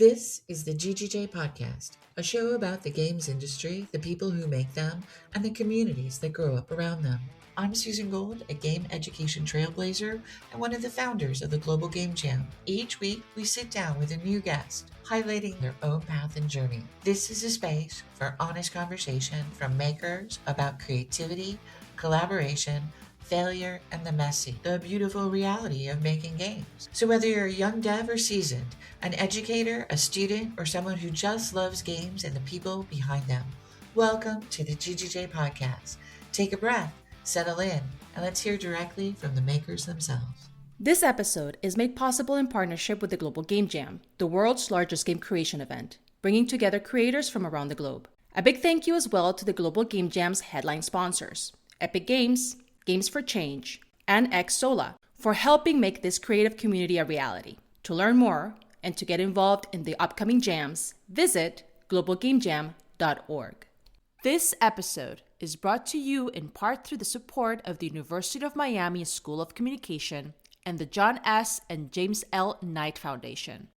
This is the GGJ Podcast, a show about the games industry, the people who make them, and the communities that grow up around them. I'm Susan Gold, a game education trailblazer and one of the founders of the Global Game Jam. Each week, we sit down with a new guest, highlighting their own path and journey. This is a space for honest conversation from makers about creativity, collaboration, failure, and the messy, the beautiful reality of making games. So whether you're a young dev or seasoned, an educator, a student, or someone who just loves games and the people behind them, welcome to the GGJ Podcast. Take a breath, settle in, and let's hear directly from the makers themselves. This episode is made possible in partnership with the Global Game Jam, the world's largest game creation event, bringing together creators from around the globe. A big thank you as well to the Global Game Jam's headline sponsors, Epic Games, Games for Change, and Sola, for helping make this creative community a reality. To learn more and to get involved in the upcoming jams, visit globalgamejam.org. This episode is brought to you in part through the support of the University of Miami School of Communication and the John S. and James L. Knight Foundation.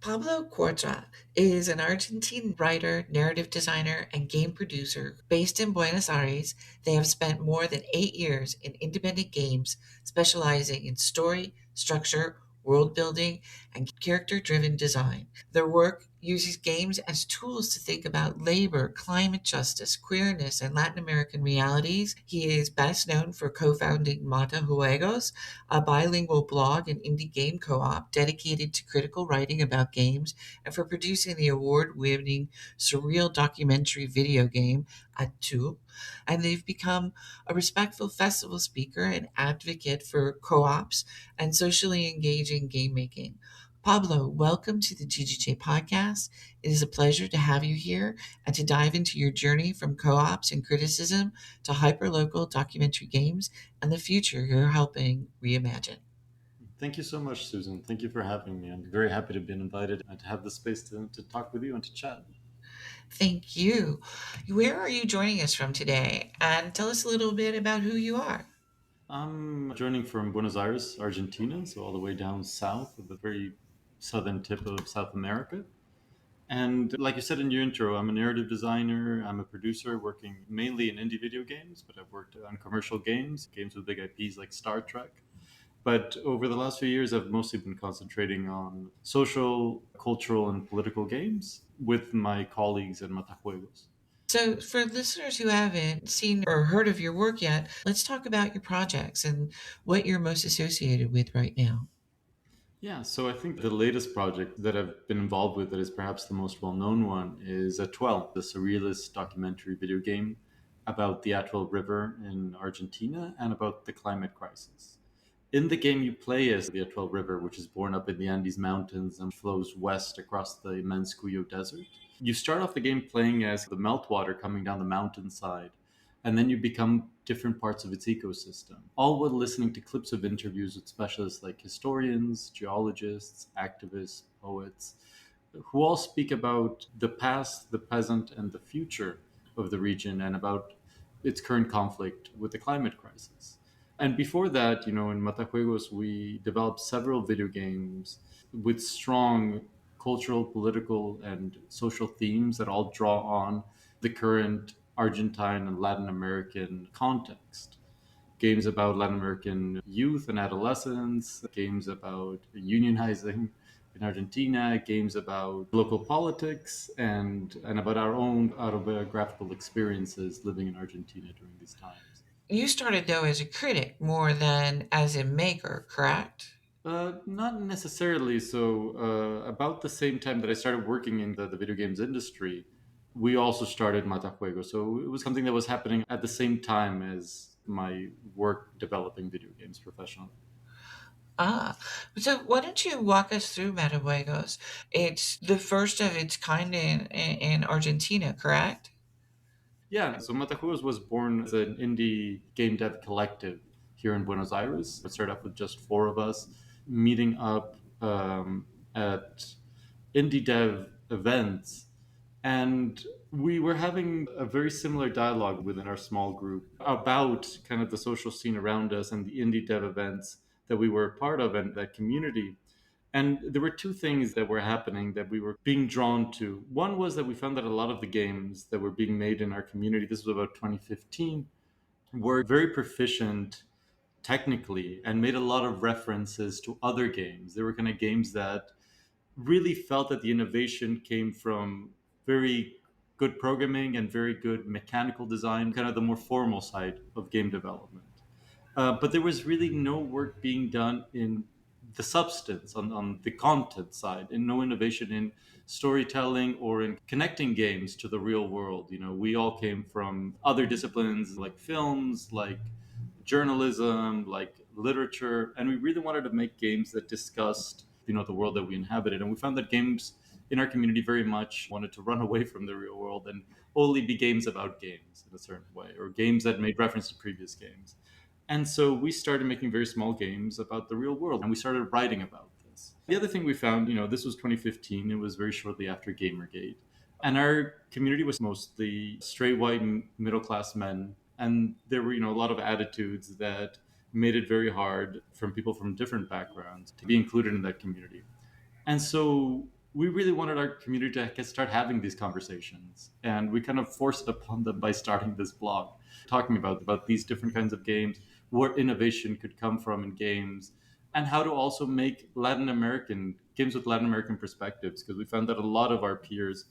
Pablo Quarta is an Argentine writer, narrative designer, and game producer based in Buenos Aires. They have spent more than 8 years in independent games, specializing in story, structure, world building, and character-driven design. Their work uses games as tools to think about labor, climate justice, queerness, and Latin American realities. He is best known for co-founding Matajuegos, a bilingual blog and indie game co-op dedicated to critical writing about games, and for producing the award-winning surreal documentary video game Atuel. And they've become a respectful festival speaker and advocate for co-ops and socially engaging game making. Pablo, welcome to the GGJ podcast. It is a pleasure to have you here and to dive into your journey from co-ops and criticism to hyperlocal documentary games and the future you're helping reimagine. Thank you so much, Susan. Thank you for having me. I'm very happy to have been invited and to have the space to talk with you and to chat. Thank you. Where are you joining us from today? And tell us a little bit about who you are. I'm joining from Buenos Aires, Argentina, so all the way down south of the very southern tip of South America. And like you said in your intro, I'm a narrative designer. I'm a producer working mainly in indie video games, but I've worked on commercial games, games with big IPs like Star Trek. But over the last few years, I've mostly been concentrating on social, cultural, and political games with my colleagues at Matajuegos. So, for listeners who haven't seen or heard of your work yet, let's talk about your projects and what you're most associated with right now. Yeah, so I think the latest project that I've been involved with that is perhaps the most well-known one is Atuel, the surrealist documentary video game about the Atuel River in Argentina and about the climate crisis. In the game, you play as the Atuel River, which is born up in the Andes Mountains and flows west across the immense Cuyo Desert. You start off the game playing as the meltwater coming down the mountainside, and then you become different parts of its ecosystem, all while listening to clips of interviews with specialists like historians, geologists, activists, poets, who all speak about the past, the present, and the future of the region and about its current conflict with the climate crisis. And before that, in Matajuegos, we developed several video games with strong cultural, political, and social themes that all draw on the current Argentine and Latin American context. Games about Latin American youth and adolescence, games about unionizing in Argentina, games about local politics, and about our own autobiographical experiences living in Argentina during these times. You started though as a critic more than as a maker, correct? Not necessarily. So, about the same time that I started working in the video games industry, we also started Matajuego. So, it was something that was happening at the same time as my work developing video games professionally. Ah, so why don't you walk us through Matajuegos? It's the first of its kind in Argentina, correct? Yeah, so Matajuegos was born as an indie game dev collective here in Buenos Aires. It started off with just four of us meeting up at indie dev events And we were having a very similar dialogue within our small group about kind of the social scene around us and the indie dev events that we were a part of and that community. And there were two things that were happening that we were being drawn to. One was that we found that a lot of the games that were being made in our community, this was about 2015, were very proficient technically and made a lot of references to other games. They were kind of games that really felt that the innovation came from very good programming and very good mechanical design, kind of the more formal side of game development. But there was really no work being done in the substance, on the content side, and no innovation in storytelling or in connecting games to the real world. You know, we all came from other disciplines like films, like journalism, like literature, and we really wanted to make games that discussed, you know, the world that we inhabited. And we found that games in our community very much wanted to run away from the real world and only be games about games in a certain way, or games that made reference to previous games. And so we started making very small games about the real world, and we started writing about this. The other thing we found, you know, this was 2015, it was very shortly after Gamergate. And our community was mostly straight white middle class men. And there were, you know, a lot of attitudes that made it very hard from people from different backgrounds to be included in that community. And so we really wanted our community to start having these conversations. And we kind of forced it upon them by starting this blog, talking about these different kinds of games, where innovation could come from in games, and how to also make Latin American games with Latin American perspectives. Because we found that a lot of our peers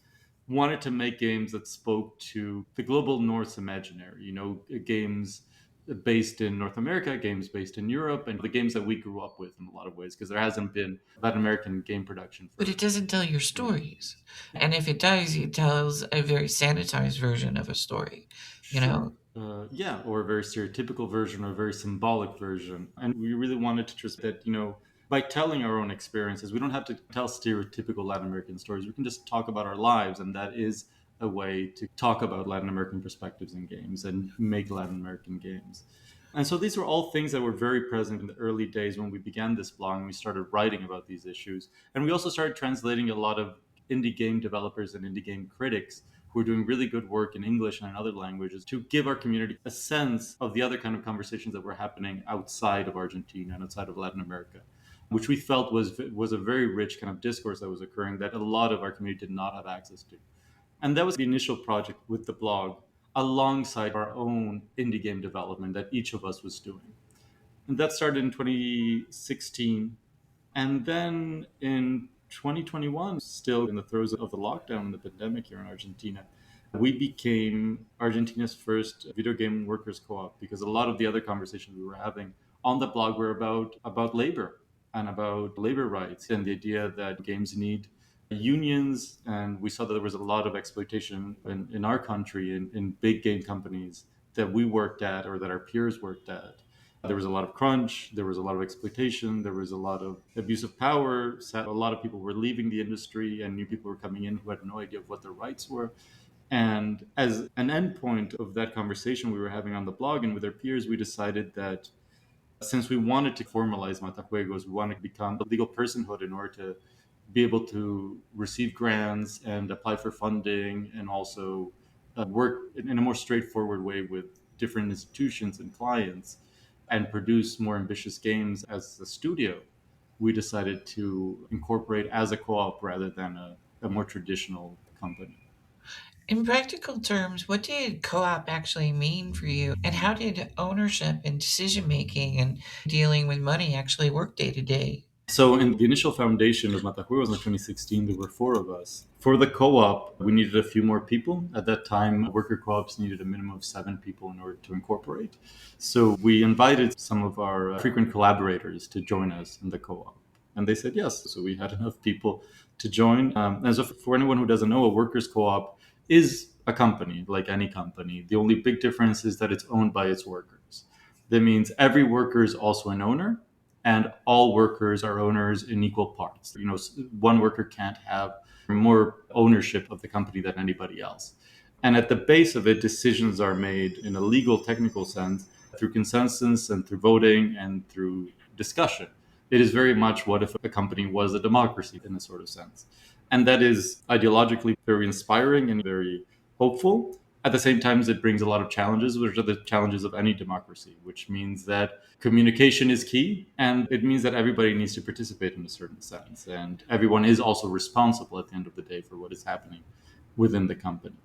wanted to make games that spoke to the global North imaginary, you know, games based in North America, games based in Europe, and the games that we grew up with in a lot of ways, because there hasn't been Latin American game production But for. it doesn't tell your Yeah. stories. And if it does, it tells a very sanitized version of a story, you Sure. know? Yeah, or a very stereotypical version or a very symbolic version. And we really wanted to just that, you know, by telling our own experiences, we don't have to tell stereotypical Latin American stories. We can just talk about our lives. And that is a way to talk about Latin American perspectives in games and make Latin American games. And so these were all things that were very present in the early days when we began this blog and we started writing about these issues. And we also started translating a lot of indie game developers and indie game critics who are doing really good work in English and in other languages to give our community a sense of the other kind of conversations that were happening outside of Argentina and outside of Latin America, which we felt was a very rich kind of discourse that was occurring that a lot of our community did not have access to. And that was the initial project with the blog, alongside our own indie game development that each of us was doing. And that started in 2016. And then in 2021, still in the throes of the lockdown and the pandemic here in Argentina, we became Argentina's first video game workers co-op, because a lot of the other conversations we were having on the blog were about labor and about labor rights and the idea that games need unions. And we saw that there was a lot of exploitation in our country in big game companies that we worked at or that our peers worked at. There was a lot of crunch, there was a lot of exploitation, there was a lot of abuse of power. A lot of people were leaving the industry and new people were coming in who had no idea of what their rights were. And as an endpoint of that conversation we were having on the blog and with our peers, we decided that since we wanted to formalize Matajuegos, we wanted to become a legal personhood in order to be able to receive grants and apply for funding, and also work in a more straightforward way with different institutions and clients and produce more ambitious games as a studio. We decided to incorporate as a co-op rather than a more traditional company. In practical terms, what did co op actually mean for you? And how did ownership and decision making and dealing with money actually work day to day? So, in the initial foundation of Matajuegos in 2016, there were four of us. For the co op, we needed a few more people. At that time, worker co ops needed a minimum of seven people in order to incorporate. So, we invited some of our frequent collaborators to join us in the co op. And they said yes. So, we had enough people to join. And so, for anyone who doesn't know, a workers co op is a company like any company. The only big difference is that it's owned by its workers. That means every worker is also an owner, and all workers are owners in equal parts. You know, one worker can't have more ownership of the company than anybody else. And at the base of it, decisions are made in a legal, technical sense through consensus and through voting and through discussion. It is very much what if a company was a democracy in a sort of sense. And that is ideologically very inspiring and very hopeful. At the same time, it brings a lot of challenges, which are the challenges of any democracy, which means that communication is key. And it means that everybody needs to participate in a certain sense. And everyone is also responsible at the end of the day for what is happening within the company.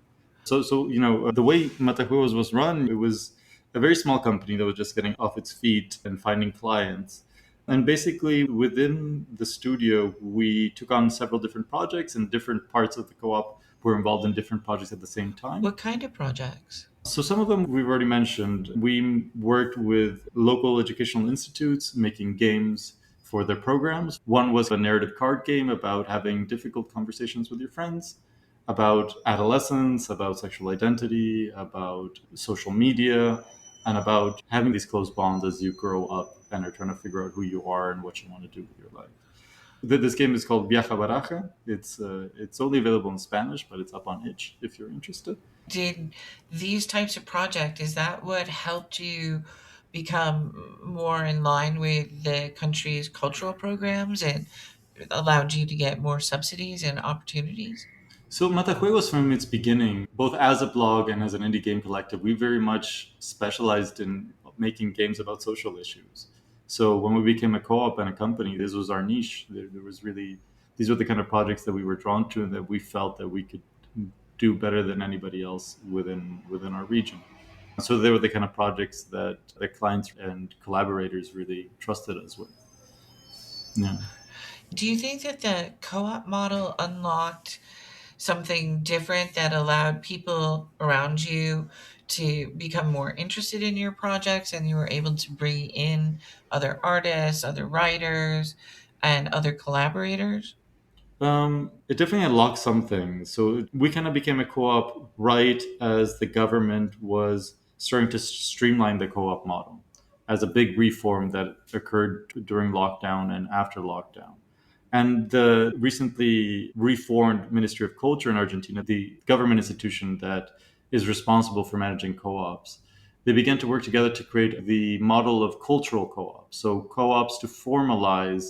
The way Matajuegos was run, it was a very small company that was just getting off its feet and finding clients. And basically, within the studio, we took on several different projects, and different parts of the co op were involved in different projects at the same time. What kind of projects? So, some of them we've already mentioned. We worked with local educational institutes making games for their programs. One was a narrative card game about having difficult conversations with your friends, about adolescence, about sexual identity, about social media, and about having these close bonds as you grow up and are trying to figure out who you are and what you want to do with your life. This game is called Viaja Baraja. It's only available in Spanish, but it's up on itch if you're interested. Did these types of projects, is that what helped you become more in line with the country's cultural programs and allowed you to get more subsidies and opportunities? So Matajuegos from its beginning, both as a blog and as an indie game collective, we very much specialized in making games about social issues. So when we became a co-op and a company, this was our niche. There was really these were the kind of projects that we were drawn to and that we felt that we could do better than anybody else within our region. So they were the kind of projects that the clients and collaborators really trusted us with. Yeah. Do you think that the co op model unlocked something different that allowed people around you to become more interested in your projects and you were able to bring in other artists, other writers, and other collaborators? It definitely unlocked something. So we kind of became a co-op right as the government was starting to streamline the co-op model as a big reform that occurred during lockdown and after lockdown. And the recently reformed Ministry of Culture in Argentina, the government institution that is responsible for managing co-ops, they began to work together to create the model of cultural co-ops. So co-ops to formalize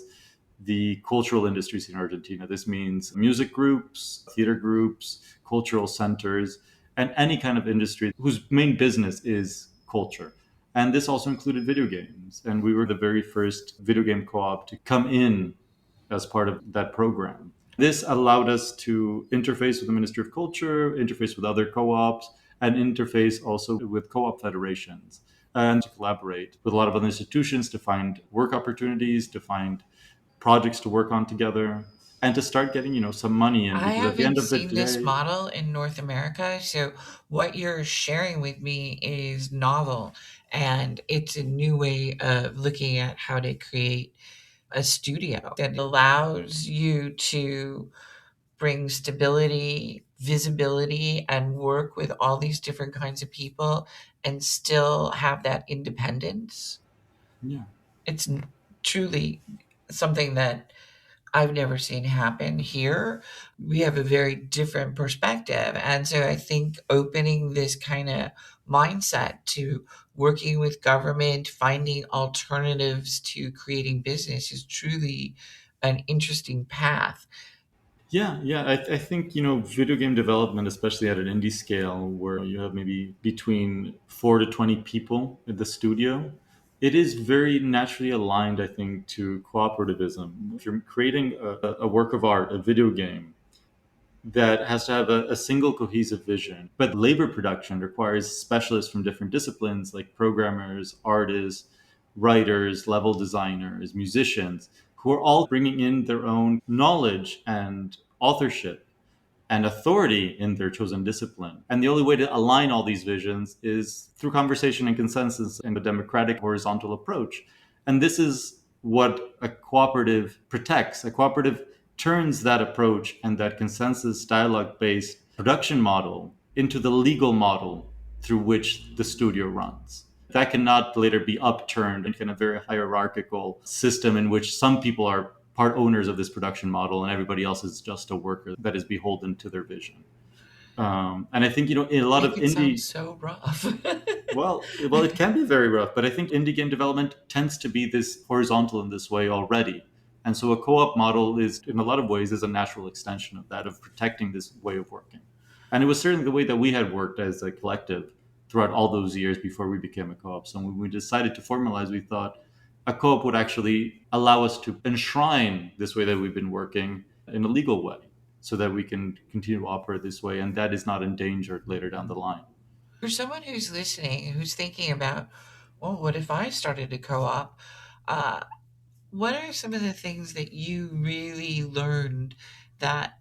the cultural industries in Argentina. This means music groups, theater groups, cultural centers, and any kind of industry whose main business is culture. And this also included video games. And we were the very first video game co op to come in as part of that program. This allowed us to interface with the Ministry of Culture, interface with other co ops, and interface also with co op federations and to collaborate with a lot of other institutions to find work opportunities, to find projects to work on together, and to start getting some money in, I because at the end haven't of the seen this day. model in North America, so what you're sharing with me is novel, and it's a new way of looking at how to create a studio that allows you to bring stability, visibility, and work with all these different kinds of people and still have that independence. Yeah. It's truly something that I've never seen happen here. We have a very different perspective. And so I think opening this kind of mindset to working with government, finding alternatives to creating business is truly an interesting path. Yeah. I think video game development, especially at an indie scale, where you have maybe between 4 to 20 people at the studio, it is very naturally aligned, I think, to cooperativism. If you're creating a work of art, a video game, that has to have a single cohesive vision. But labor production requires specialists from different disciplines like programmers, artists, writers, level designers, musicians, who are all bringing in their own knowledge and authorship and authority in their chosen discipline. And the only way to align all these visions is through conversation and consensus and a democratic horizontal approach. And this is what a cooperative protects. A cooperative turns that approach and that consensus dialogue based production model into the legal model through which the studio runs. That cannot later be upturned in kind of very hierarchical system in which some people are part owners of this production model and everybody else is just a worker that is beholden to their vision. And I think in a lot of Make it sound indie, so rough. well, it can be very rough, but I think indie game development tends to be this horizontal in this way already, And so a co-op model is, in a lot of ways, is a natural extension of that, of protecting this way of working. And it was certainly the way that we had worked as a collective throughout all those years before we became a co-op. So when we decided to formalize, we thought a co-op would actually allow us to enshrine this way that we've been working in a legal way, so that we can continue to operate this way, and that is not endangered later down the line. For someone who's listening, who's thinking about, well, what if I started a co-op? Uh, what are some of the things that you really learned that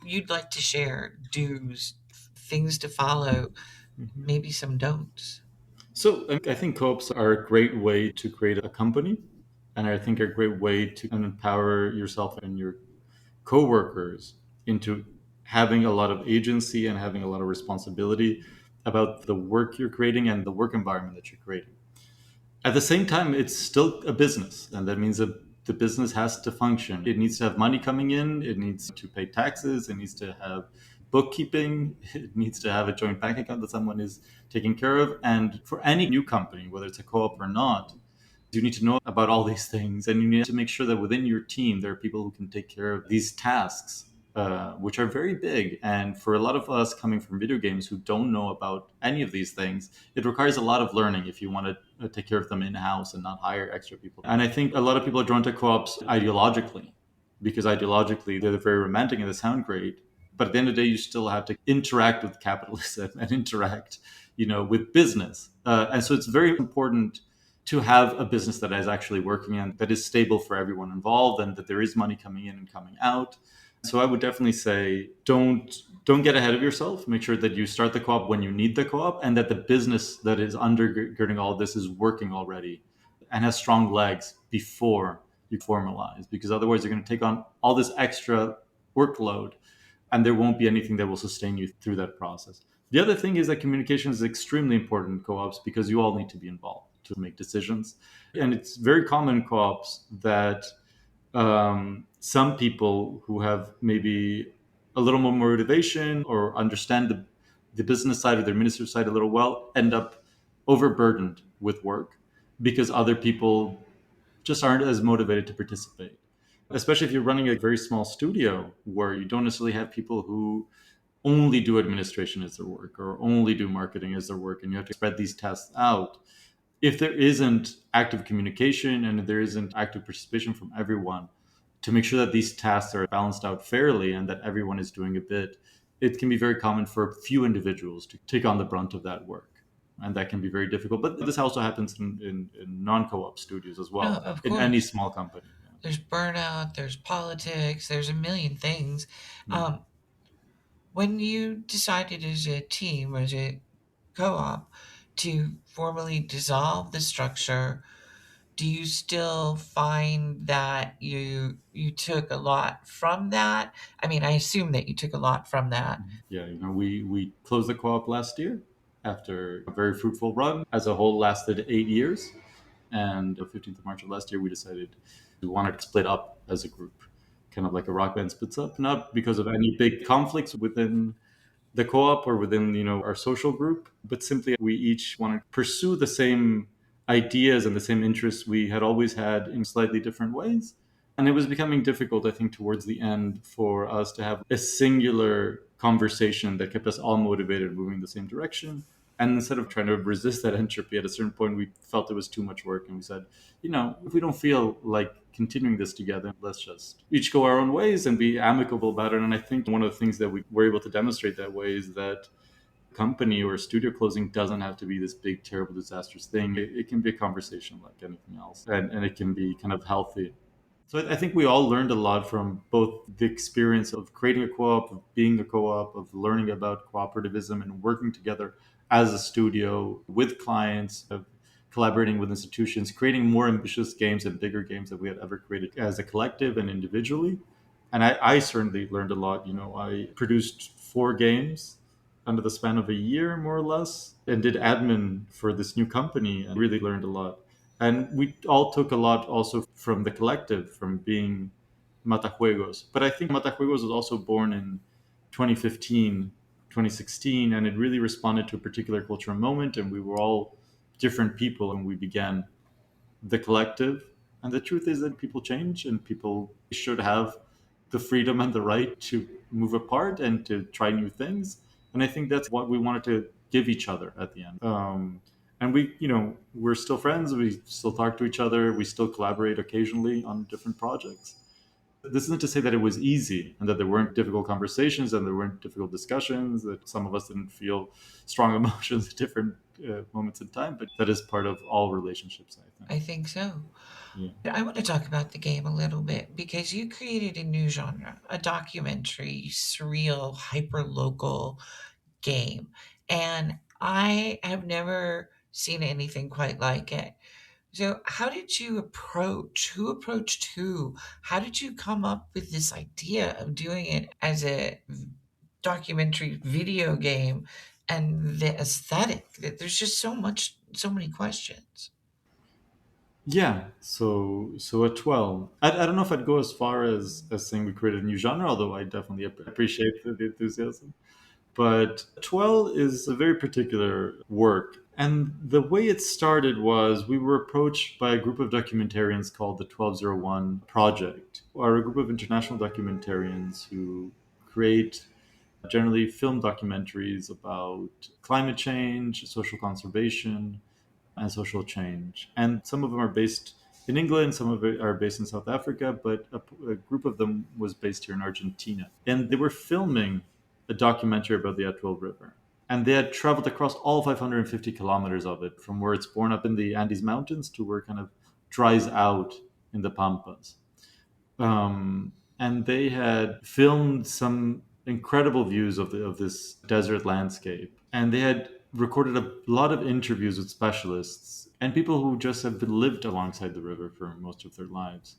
you'd like to share? Do's, things to follow, Mhm. maybe some don'ts. So I think co-ops are a great way to create a company, and I think a great way to empower yourself and your coworkers into having a lot of agency and having a lot of responsibility about the work you're creating and the work environment that you're creating. At the same time, it's still a business, and that means that the business has to function. It needs to have money coming in, it needs to pay taxes, it needs to have bookkeeping, it needs to have a joint bank account that someone is taking care of. And for any new company, whether it's a co-op or not, you need to know about all these things, and you need to make sure that within your team there are people who can take care of these tasks, which are very big. And for a lot of us coming from video games who don't know about any of these things, it requires a lot of learning if you want to take care of them in house and not hire extra people. And I think a lot of people are drawn to co-ops ideologically, because ideologically they're very romantic and they sound great. But at the end of the day, you still have to interact with capitalism and interact, with business. And so it's very important to have a business that is actually working and that is stable for everyone involved, and that there is money coming in and coming out. So I would definitely say don't get ahead of yourself. Make sure that you start the co-op when you need the co-op, and that the business that is undergirding all of this is working already and has strong legs before you formalize, because otherwise you're going to take on all this extra workload and there won't be anything that will sustain you through that process. The other thing is that communication is extremely important in co-ops, because you all need to be involved to make decisions. And it's very common in co-ops that some people who have maybe a little more motivation or understand the business side or the administrative side a little well end up overburdened with work, because other people just aren't as motivated to participate. Especially if you're running a very small studio where you don't necessarily have people who only do administration as their work or only do marketing as their work, and you have to spread these tasks out. If there isn't active communication and there isn't active participation from everyone to make sure that these tasks are balanced out fairly and that everyone is doing a bit, it can be very common for few individuals to take on the brunt of that work. And that can be very difficult. But this also happens in non co op studios as No, well, of in any course. small company. There's burnout, there's politics, there's a million things. Yeah. Um, when you decided as a team, as a co-op, to formally dissolve the structure, do you still find that you took a lot from that? I mean, I assume that you took a lot from that. Yeah, we closed the co-op last year after a very fruitful run. As a whole, lasted 8 years, and the 15th of March of last year, we decided we wanted to split up as a group, kind of like a rock band splits up, not because of any big conflicts within the co-op or within our social group, but simply we each want to pursue the same ideas and the same interests we had always had in slightly different ways. And it was becoming difficult, I think, towards the end for us to have a singular conversation that kept us all motivated, moving in the same direction. And instead of trying to resist that entropy, at a certain point, we felt it was too much work. And we said, if we don't feel like continuing this together, let's just each go our own ways and be amicable about it. And I think one of the things that we were able to demonstrate that way is that company or studio closing doesn't have to be this big, terrible, disastrous thing. It can be a conversation like anything else, and it can be kind of healthy. So I think we all learned a lot from both the experience of creating a co-op, of being a co-op, of learning about cooperativism and working together as a studio with clients, of collaborating with institutions, creating more ambitious games and bigger games that we had ever created as a collective and individually. And I certainly learned a lot. I produced 4 games under the span of a year, more or less, and did admin for this new company and really learned a lot. And we all took a lot also from the collective, from being Matajuegos. But I think Matajuegos was also born in 2015, 2016, and it really responded to a particular cultural moment. And we were all different people, and we began the collective. And the truth is that people change, and people should have the freedom and the right to move apart and to try new things. And I think that's what we wanted to give each other at the end. And we, we're still friends. We still talk to each other. We still collaborate occasionally on different projects. This isn't to say that it was easy and that there weren't difficult conversations and there weren't difficult discussions, that some of us didn't feel strong emotions at different moments in time, but that is part of all relationships, I think. I think so. Yeah. I want to talk about the game a little bit because you created a new genre, a documentary, surreal, hyperlocal game. And I have never seen anything quite like it. So, how did you approach? Who approached who? How did you come up with this idea of doing it as a documentary video game and the aesthetic? There's just so many questions. Yeah, so at 12, I don't know if I'd go as far as saying we created a new genre, although I definitely appreciate the enthusiasm. But 12 is a very particular work. And the way it started was we were approached by a group of documentarians called the 1201 Project, or a group of international documentarians who create generally film documentaries about climate change, social conservation, and social change. And some of them are based in England, some of it are based in South Africa, but a group of them was based here in Argentina. And they were filming a documentary about the Atuel River. And they had traveled across all 550 kilometers of it, from where it's born up in the Andes Mountains to where it kind of dries out in the Pampas. And they had filmed some incredible views of this desert landscape, and they had recorded a lot of interviews with specialists and people who just have been lived alongside the river for most of their lives,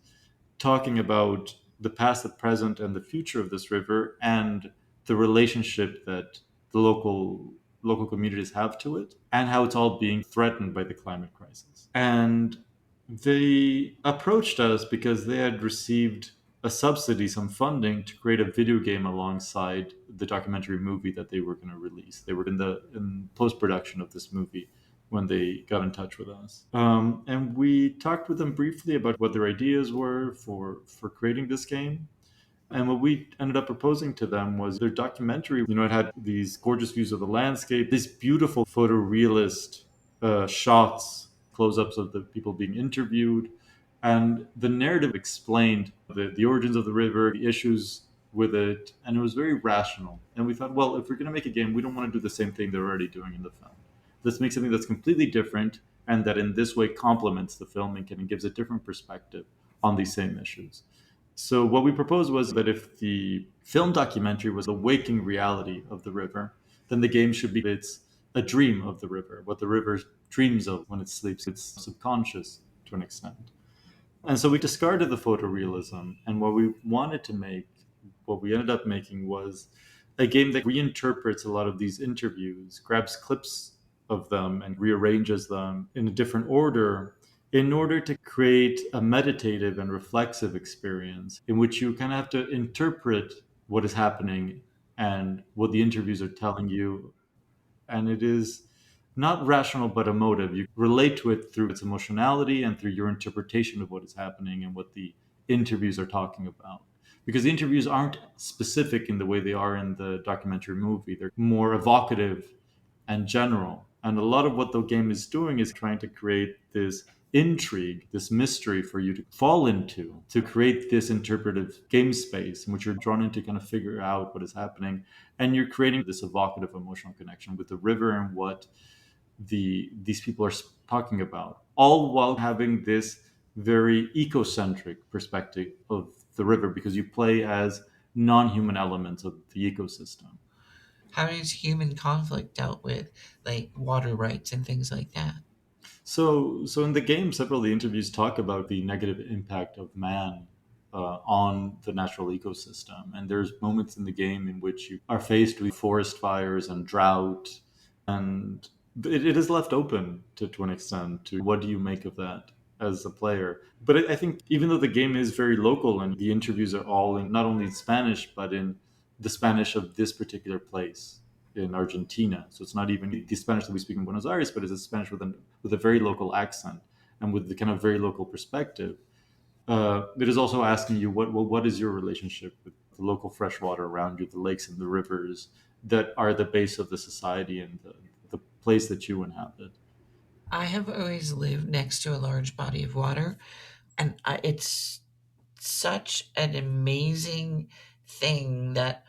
talking about the past, the present, and the future of this river, and the relationship that the local communities have to it, and how it's all being threatened by the climate crisis. And they approached us because they had received a subsidy, some funding to create a video game alongside the documentary movie that they were going to release. They were in post production of this movie when they got in touch with us, and we talked with them briefly about what their ideas were for creating this game. And what we ended up proposing to them was their documentary. It had these gorgeous views of the landscape, these beautiful photorealist shots, close ups of the people being interviewed. And the narrative explained the origins of the river, the issues with it, and it was very rational. And we thought, well, if we're going to make a game, we don't want to do the same thing they're already doing in the film. Let's make something that's completely different and that in this way complements the filmmaking and gives a different perspective on these same issues. So what we proposed was that if the film documentary was the waking reality of the river, then the game should be it's a dream of the river, what the river dreams of when it sleeps. It's subconscious to an extent. And so we discarded the photorealism, and what we ended up making was a game that reinterprets a lot of these interviews, grabs clips of them and rearranges them in a different order in order to create a meditative and reflexive experience in which you kind of have to interpret what is happening and what the interviews are telling you. And it is not rational but emotive. You relate to it through its emotionality and through your interpretation of what is happening and what the interviews are talking about. Because the interviews aren't specific in the way they are in the documentary movie, they're more evocative and general. And a lot of what the game is doing is trying to create this intrigue, this mystery for you to fall into, to create this interpretive game space in which you're drawn in to kind of figure out what is happening. And you're creating this evocative emotional connection with the river and what these people are talking about, all while having this very ecocentric perspective of the river because you play as non-human elements of the ecosystem. How is human conflict dealt with, like water rights and things like that? So in the game, several of the interviews talk about the negative impact of man on the natural ecosystem, and there's moments in the game in which you are faced with forest fires and drought, and it is left open to an extent to what do you make of that as a player. But I think even though the game is very local and the interviews are all in not only in Spanish but in the Spanish of this particular place in Argentina. So it's not even the Spanish that we speak in Buenos Aires, but it's a Spanish with a very local accent and with the kind of very local perspective. It is also asking you what is your relationship with the local freshwater around you, the lakes and the rivers that are the base of the society and the place that you inhabit. I have always lived next to a large body of water, and it's such an amazing thing that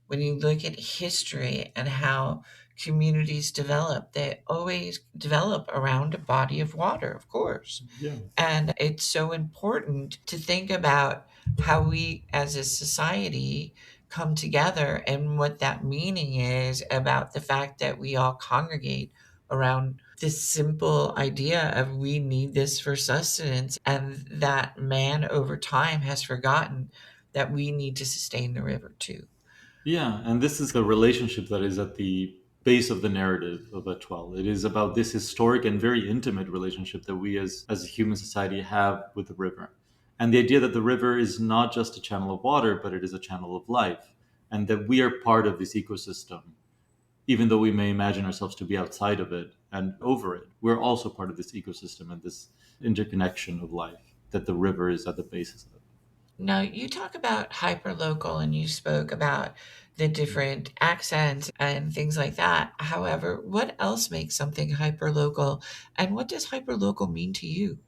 when you look at history and how communities develop, they always develop around a body of water, of course. Yeah. And it's so important to think about how we as a society come together and what that meaning is about the fact that we all congregate around this simple idea of we need this for sustenance, and that man over time has forgotten that we need to sustain the river too. Yeah, and this is the relationship that is at the base of the narrative of Atuel. It is about this historic and very intimate relationship that we as a human society have with the river. And the idea that the river is not just a channel of water, but it is a channel of life, and that we are part of this ecosystem. Even though we may imagine ourselves to be outside of it and over it, we're also part of this ecosystem and this interconnection of life that the river is at the basis of. Now, you talk about hyperlocal and you spoke about the different accents and things like that. However, what else makes something hyperlocal, and what does hyperlocal mean to you?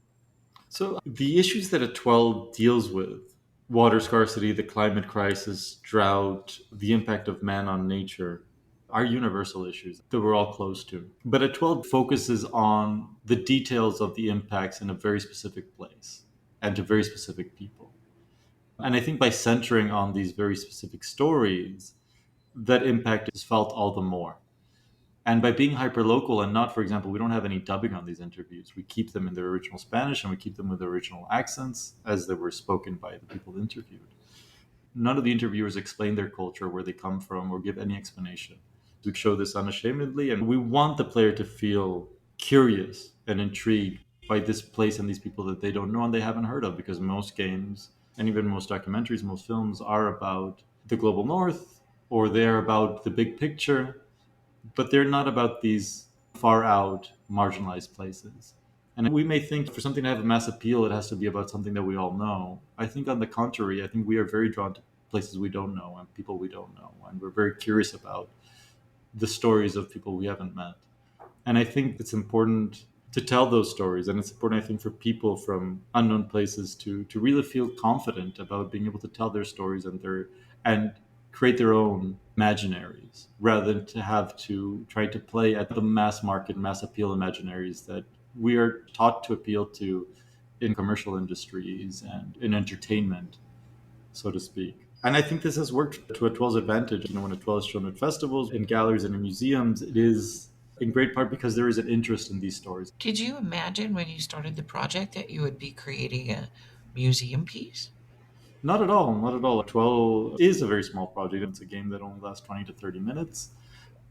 So the issues that Atuel deals with, water scarcity, the climate crisis, drought, the impact of man on nature, are universal issues that we're all close to. But Atuel focuses on the details of the impacts in a very specific place and to very specific people. And I think by centering on these very specific stories, that impact is felt all the more. And by being hyperlocal and not, for example, we don't have any dubbing on these interviews. We keep them in their original Spanish and we keep them with their original accents as they were spoken by the people interviewed. None of the interviewers explain their culture, where they come from, or give any explanation. We show this unashamedly, and we want the player to feel curious and intrigued by this place and these people that they don't know and they haven't heard of, because most games and even most documentaries, most films are about the global north or they're about the big picture, but they're not about these far out, marginalized places. And we may think for something to have a mass appeal, it has to be about something that we all know. I think, on the contrary, I think we are very drawn to places we don't know and people we don't know. And we're very curious about the stories of people we haven't met. And I think it's important to tell those stories. And it's important, I think, for people from unknown places to really feel confident about being able to tell their stories and create their own imaginaries rather than to have to try to play at the mass market, mass appeal imaginaries that we are taught to appeal to in commercial industries and in entertainment, so to speak. And I think this has worked to Atuel's advantage. When Atuel is shown at festivals, in galleries, and in museums, it is in great part because there is an interest in these stories. Did you imagine when you started the project that you would be creating a museum piece? Not at all, not at all. 12 is a very small project. It's a game that only lasts 20 to 30 minutes.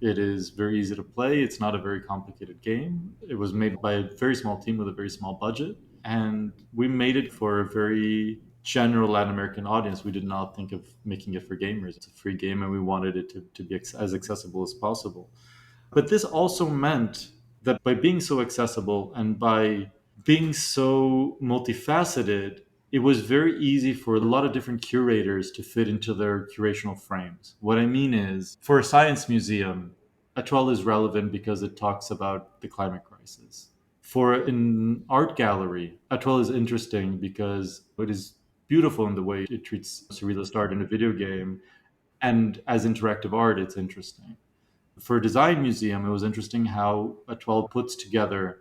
It is very easy to play. It's not a very complicated game. It was made by a very small team with a very small budget. And we made it for a very general Latin American audience. We did not think of making it for gamers. It's a free game and we wanted it to be as accessible as possible. But this also meant that by being so accessible and by being so multifaceted, it was very easy for a lot of different curators to fit into their curational frames. What I mean is, for a science museum, Atuel is relevant because it talks about the climate crisis. For an art gallery, Atuel is interesting because it is beautiful in the way it treats surrealist art in a video game, and as interactive art, it's interesting. For a design museum, it was interesting how Atuel puts together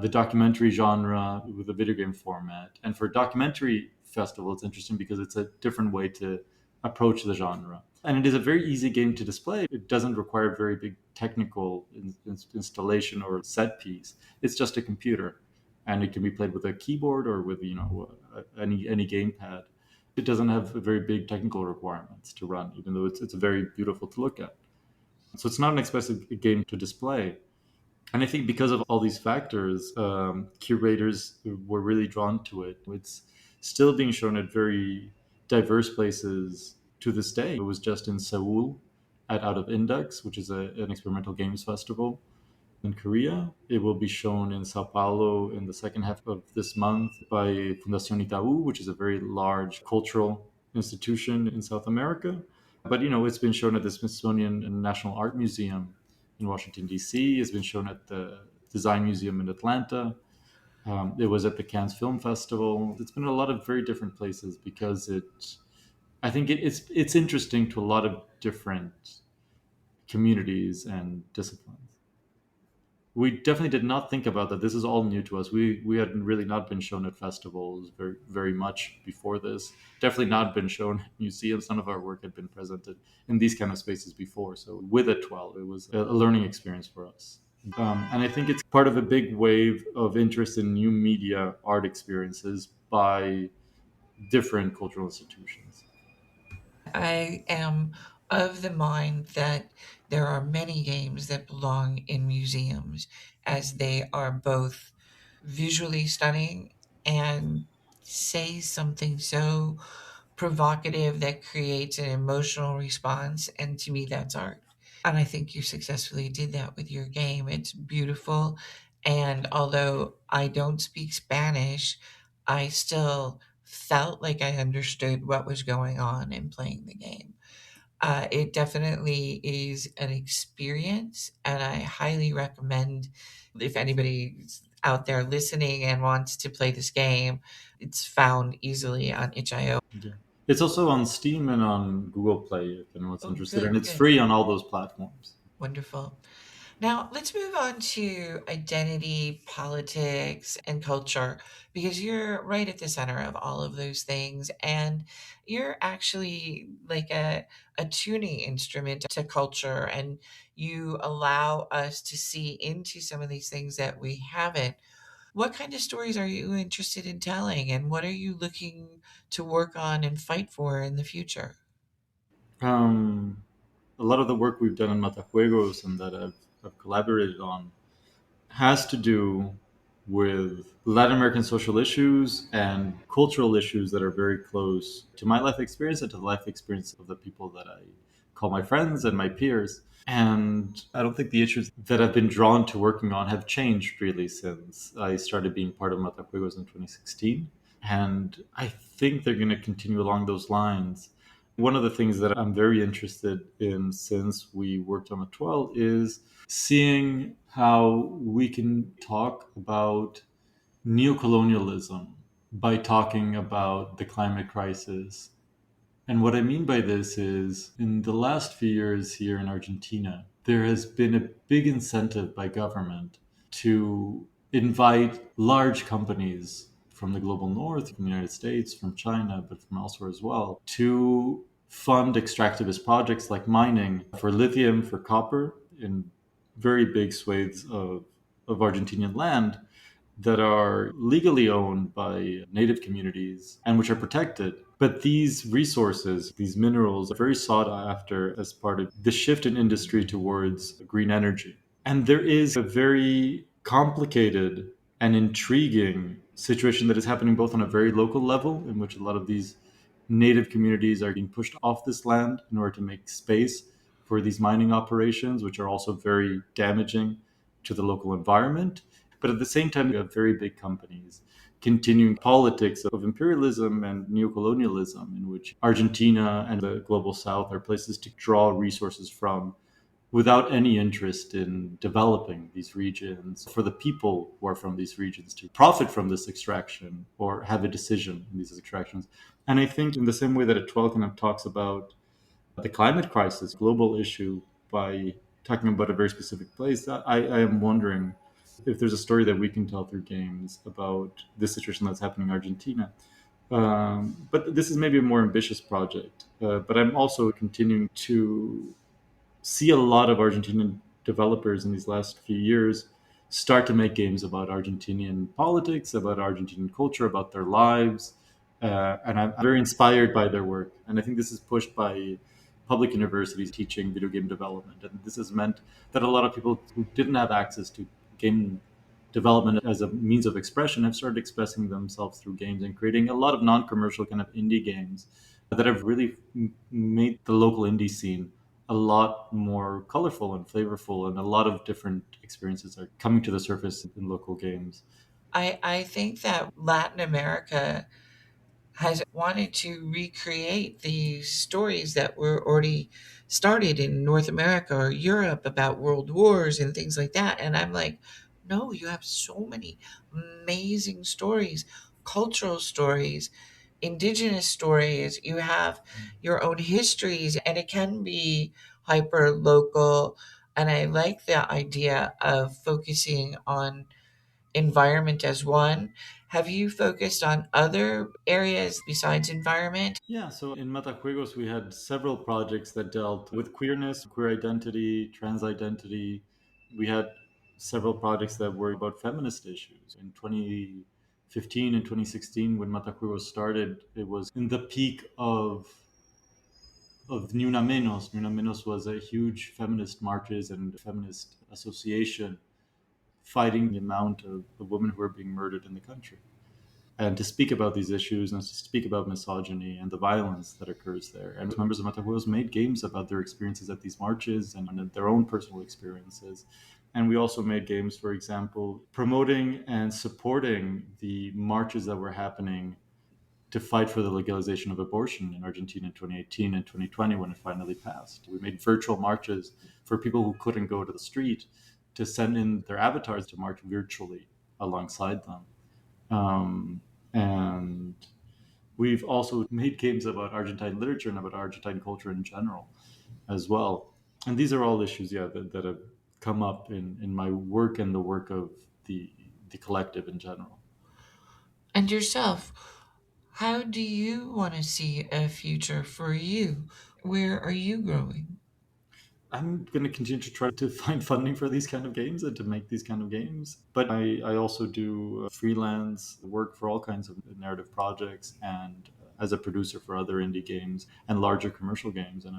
the documentary genre with a video game format. And for a documentary festival, it's interesting because it's a different way to approach the genre. And it is a very easy game to display. It doesn't require very big technical installation or set piece. It's just a computer, and it can be played with a keyboard or with any gamepad. It doesn't have very big technical requirements to run, even though it's very beautiful to look at. So it's not an expensive game to display. And I think because of all these factors, curators were really drawn to it. It's still being shown at very diverse places to this day. It was just in Seoul at Out of Index, which is an experimental games festival. in Korea. It will be shown in Sao Paulo in the second half of this month by Fundación Itaú, which is a very large cultural institution in South America. But it's been shown at the Smithsonian National Art Museum in Washington D.C. It's been shown at the Design Museum in Atlanta. It was at the Cannes Film Festival. It's been in a lot of very different places because I think it's interesting to a lot of different communities and disciplines. We definitely did not think about that. This is all new to us. We had really not been shown at festivals very much before this. Definitely not been shown at museums. None of our work had been presented in these kind of spaces before. So with Atuel, it was a learning experience for us. And I think it's part of a big wave of interest in new media art experiences by different cultural institutions. I am of the mind that there are many games that belong in museums as they are both visually stunning and say something so provocative that creates an emotional response. And to me, that's art. And I think you successfully did that with your game. It's beautiful. And although I don't speak Spanish, I still felt like I understood what was going on in playing the game. It definitely is an experience, and I highly recommend if anybody's out there listening and wants to play this game, it's found easily on itch.io. Yeah. It's also on Steam and on Google Play if anyone's Oh, interested, and good, it's good. free on all those platforms. Wonderful. Now, let's move on to identity, politics, and culture, because you're right at the center of all of those things. And you're actually like a tuning instrument to culture, and you allow us to see into some of these things that we haven't. What kind of stories are you interested in telling, and what are you looking to work on and fight for in the future? Um, a lot of the work we've done in Matajuegos and that I've collaborated on has to do with Latin American social issues and cultural issues that are very close to my life experience and to the life experience of the people that I call my friends and my peers. And I don't think the issues that I've been drawn to working on have changed really since I started being part of Matajuegos in 2016. And I think they're going to continue along those lines. One of the things that I'm very interested in since we worked on Atuel is seeing how we can talk about neocolonialism by talking about the climate crisis. And what I mean by this is, in the last few years here in Argentina, there has been a big incentive by government to invite large companies from the global north, from the United States, from China, but from elsewhere as well, to fund extractivist projects like mining for lithium, for copper in very big swathes of Argentinian land that are legally owned by native communities and which are protected. But these resources, these minerals, are very sought after as part of the shift in industry towards green energy. And there is a very complicated and intriguing situation that is happening both on a very local level, in which a lot of these native communities are being pushed off this land in order to make space for these mining operations, which are also very damaging to the local environment. But at the same time, you have very big companies continuing politics of imperialism and neocolonialism, in which Argentina and the global south are places to draw resources from without any interest in developing these regions for the people who are from these regions to profit from this extraction or have a decision in these extractions. And I think in the same way that Atuel kind of talks about the climate crisis, global issue, by talking about a very specific place, I am wondering if there's a story that we can tell through games about this situation that's happening in Argentina. But this is maybe a more ambitious project. But I'm also continuing to see a lot of Argentinian developers in these last few years start to make games about Argentinian politics, about Argentinian culture, about their lives. And I'm very inspired by their work. And I think this is pushed by public universities teaching video game development. And this has meant that a lot of people who didn't have access to game development as a means of expression have started expressing themselves through games and creating a lot of non commercial kind of indie games that have really made the local indie scene a lot more colorful and flavorful, and a lot of different experiences are coming to the surface in local games. I think that Latin America has wanted to recreate these stories that were already started in North America or Europe about world wars and things like that. And I'm like, no, you have so many amazing stories, cultural stories, indigenous stories. You have your own histories, and it can be hyper local. And I like the idea of focusing on environment as one. Have you focused on other areas besides environment? Yeah, so in Matajuegos, we had several projects that dealt with queerness, queer identity, trans identity. We had several projects that were about feminist issues. In 2015 and 2016, when Matajuegos started, it was in the peak of Ni Una Menos. Ni Una Menos was a huge feminist marches and feminist association fighting the amount of women who are being murdered in the country, and to speak about these issues and to speak about misogyny and the violence that occurs there. And members of Matajuegos made games about their experiences at these marches and their own personal experiences. And we also made games, for example, promoting and supporting the marches that were happening to fight for the legalization of abortion in Argentina in 2018 and 2020 when it finally passed. We made virtual marches for people who couldn't go to the street to send in their avatars to march virtually alongside them. And we've also made games about Argentine literature and about Argentine culture in general as well. And these are all issues, yeah, that have come up in my work and the work of the collective in general. And yourself, how do you want to see a future for you? Where are you growing? I'm going to continue to try to find funding for these kind of games and to make these kind of games. But I also do freelance work for all kinds of narrative projects and as a producer for other indie games and larger commercial games. And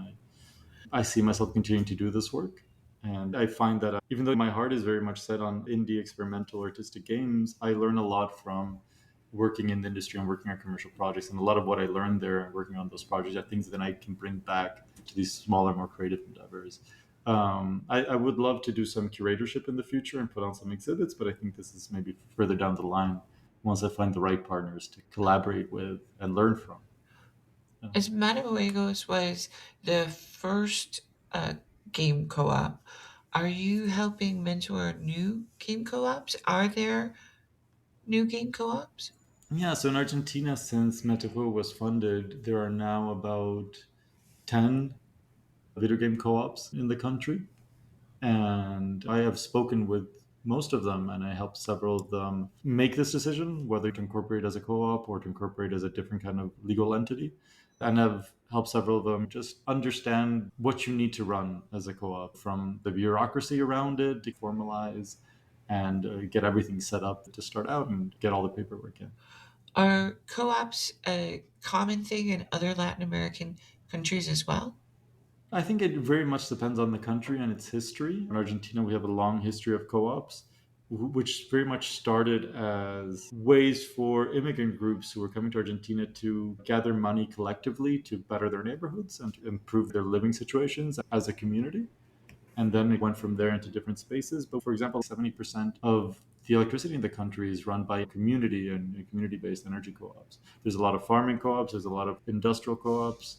I see myself continuing to do this work. And I find that even though my heart is very much set on indie experimental artistic games, I learn a lot from working in the industry and working on commercial projects. And a lot of what I learned there and working on those projects are things that I can bring back to these smaller, more creative endeavors. I would love to do some curatorship in the future and put on some exhibits, but I think this is maybe further down the line once I find the right partners to collaborate with and learn from. Yeah. As Matajuegos was the first game co-op, are you helping mentor new game co-ops? Are there new game co-ops? Yeah, so in Argentina, since Metajuego was funded, there are now about 10 video game co ops in the country. And I have spoken with most of them, and I helped several of them make this decision whether to incorporate as a co op or to incorporate as a different kind of legal entity. And I've helped several of them just understand what you need to run as a co op, from the bureaucracy around it to formalize and get everything set up to start out and get all the paperwork in. Are co-ops a common thing in other Latin American countries as well? I think it very much depends on the country and its history. In Argentina, we have a long history of co ops, which very much started as ways for immigrant groups who were coming to Argentina to gather money collectively to better their neighborhoods and to improve their living situations as a community. And then it went from there into different spaces. But for example, 70% of the electricity in the country is run by community and community-based energy co-ops. There's a lot of farming co-ops, there's a lot of industrial co-ops.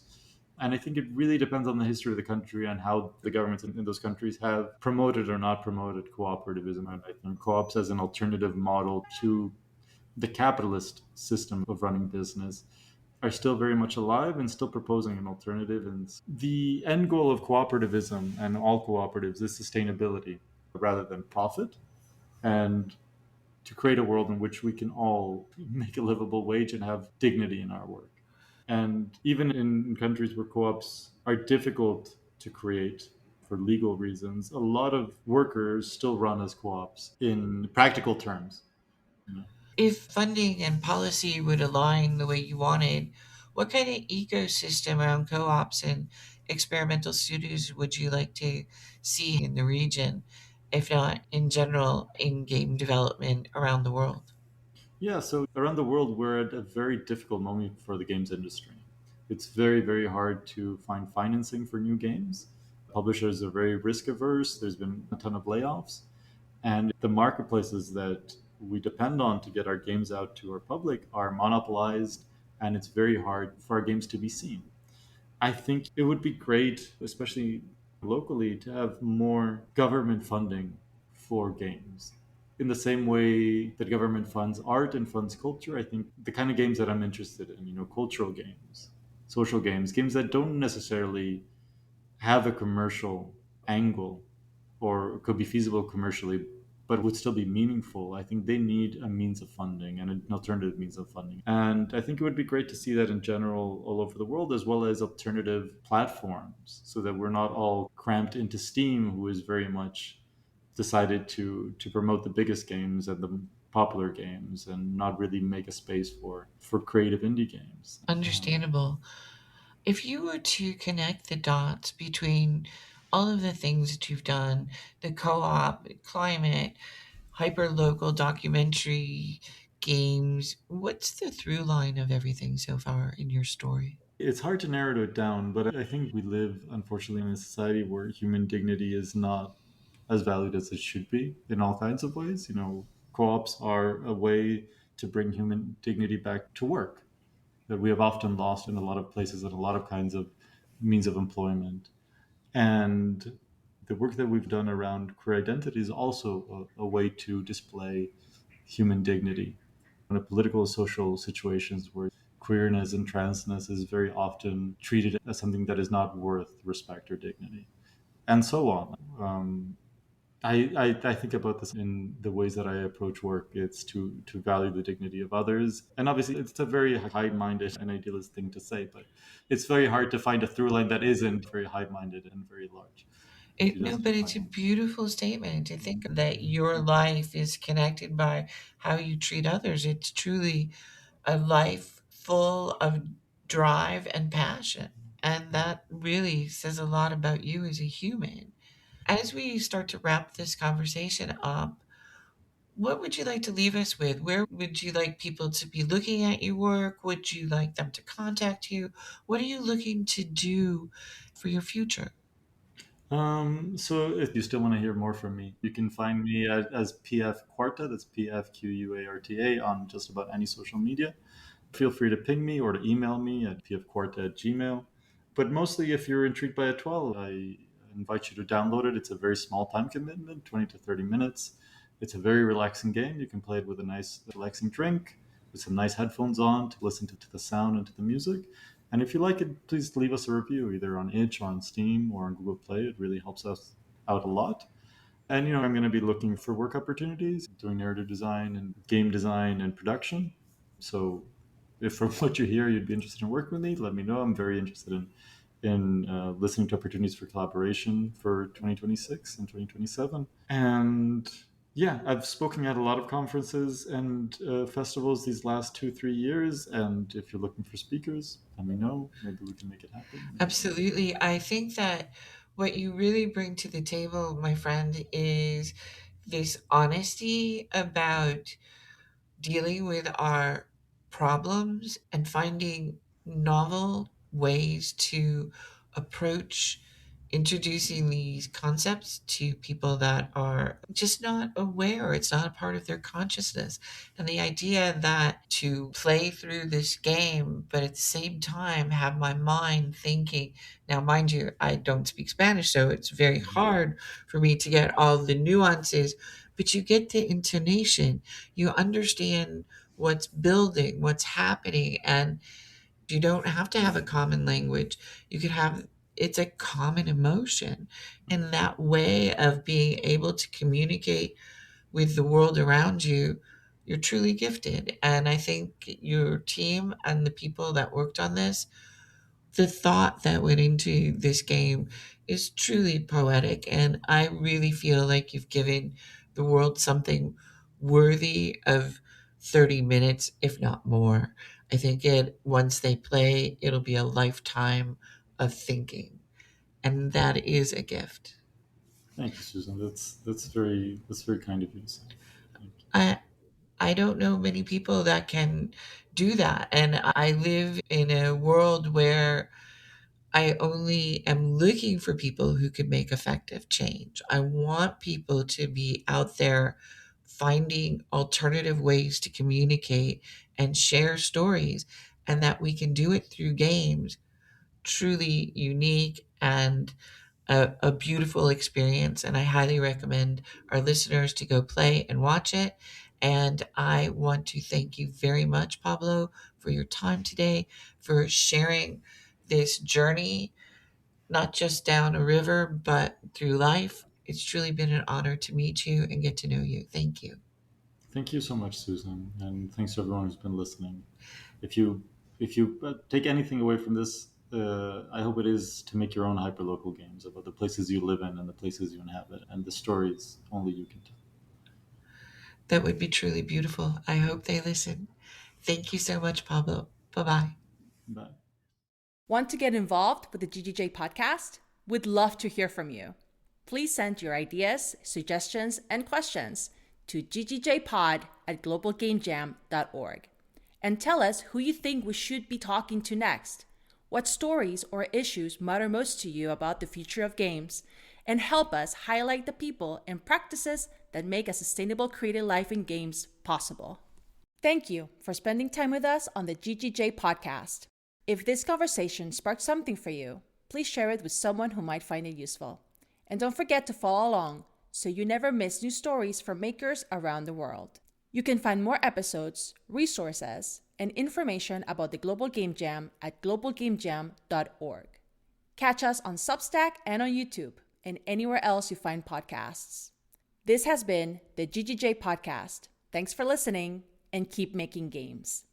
And I think it really depends on the history of the country and how the governments in those countries have promoted or not promoted cooperativism. And I think co-ops as an alternative model to the capitalist system of running business are still very much alive and still proposing an alternative. And the end goal of cooperativism and all cooperatives is sustainability rather than profit, and to create a world in which we can all make a livable wage and have dignity in our work. And even in countries where co ops are difficult to create for legal reasons, a lot of workers still run as co ops in practical terms. You know? If funding and policy would align the way you wanted, what kind of ecosystem around co-ops and experimental studios would you like to see in the region, if not in general in game development around the world? Yeah, so around the world, we're at a very difficult moment for the games industry. It's very, very hard to find financing for new games. Publishers are very risk averse. There's been a ton of layoffs. And the marketplaces that we depend on to get our games out to our public are monopolized, and it's very hard for our games to be seen. I think it would be great, especially locally, to have more government funding for games. In the same way that government funds art and funds culture, I think the kind of games that I'm interested in, cultural games, social games, games that don't necessarily have a commercial angle or could be feasible commercially, but would still be meaningful. I think they need a means of funding and an alternative means of funding. And I think it would be great to see that in general all over the world, as well as alternative platforms, so that we're not all cramped into Steam, who is very much decided to promote the biggest games and the popular games and not really make a space for creative indie games. Understandable. If you were to connect the dots between all of the things that you've done, the co-op, climate, hyperlocal documentary, games, what's the through line of everything so far in your story? It's hard to narrow it down, but I think we live, unfortunately, in a society where human dignity is not as valued as it should be in all kinds of ways. Co-ops are a way to bring human dignity back to work that we have often lost in a lot of places and a lot of kinds of means of employment. And the work that we've done around queer identity is also a way to display human dignity in a political social situations where queerness and transness is very often treated as something that is not worth respect or dignity, and so on. I think about this in the ways that I approach work. It's to value the dignity of others. And obviously, it's a very high minded and idealist thing to say, but it's very hard to find a through line that isn't very high minded and very large. If you No, just but it's define a one. beautiful statement to think that your life is connected by how you treat others. It's truly a life full of drive and passion. And that really says a lot about you as a human. As we start to wrap this conversation up, what would you like to leave us with? Where would you like people to be looking at your work? Would you like them to contact you? What are you looking to do for your future? So if you still want to hear more from me, you can find me as PF Quarta, that's PFQUARTA, on just about any social media. Feel free to ping me or to email me at pfquarta@gmail. But mostly, if you're intrigued by Atuel, I invite you to download it. It's a very small time commitment, 20 to 30 minutes. It's a very relaxing game. You can play it with a nice, relaxing drink, with some nice headphones on to listen to the sound and to the music. And if you like it, please leave us a review either on Itch, or on Steam, or on Google Play. It really helps us out a lot. And I'm going to be looking for work opportunities, doing narrative design and game design and production. So, if from what you hear you'd be interested in working with me, let me know. I'm very interested in listening to opportunities for collaboration for 2026 and 2027. And yeah, I've spoken at a lot of conferences and festivals these last 2 3 years. And if you're looking for speakers, let me know. Maybe we can make it happen. Maybe not. Absolutely. I think that what you really bring to the table, my friend, is this honesty about dealing with our problems and finding novel ways to approach introducing these concepts to people that are just not aware. It's not a part of their consciousness. And the idea that to play through this game, but at the same time have my mind thinking, now, mind you, I don't speak Spanish, so it's very hard for me to get all the nuances, but you get the intonation, you understand what's building, what's happening, and you don't have to have a common language. You could have it's a common emotion. And that way of being able to communicate with the world around you, you're truly gifted. And I think your team and the people that worked on this, the thought that went into this game is truly poetic. And I really feel like you've given the world something worthy of 30 minutes, if not more. I think once they play, it'll be a lifetime of thinking. And that is a gift. Thank you, Susan. That's very kind of you to say. Thank you. I I don't know many people that can do that. And I live in a world where I only am looking for people who can make effective change. I want people to be out there finding alternative ways to communicate and share stories, and that we can do it through games, truly unique and a beautiful experience. And I highly recommend our listeners to go play and watch it. And I want to thank you very much, Pablo, for your time today, for sharing this journey, not just down a river, but through life. It's truly been an honor to meet you and get to know you. Thank you. Thank you so much, Susan, and thanks to everyone who's been listening. If you take anything away from this, I hope it is to make your own hyperlocal games about the places you live in and the places you inhabit and the stories only you can tell. That would be truly beautiful. I hope they listen. Thank you so much, Pablo. Bye bye. Bye. Want to get involved with the GGJ podcast? We'd love to hear from you. Please send your ideas, suggestions, and questions to ggjpod@globalgamejam.org and tell us who you think we should be talking to next, what stories or issues matter most to you about the future of games, and help us highlight the people and practices that make a sustainable creative life in games possible. Thank you for spending time with us on the GGJ podcast. If this conversation sparked something for you, please share it with someone who might find it useful. And don't forget to follow along so you never miss new stories from makers around the world. You can find more episodes, resources, and information about the Global Game Jam at globalgamejam.org. Catch us on Substack and on YouTube and anywhere else you find podcasts. This has been the GGJ Podcast. Thanks for listening and keep making games.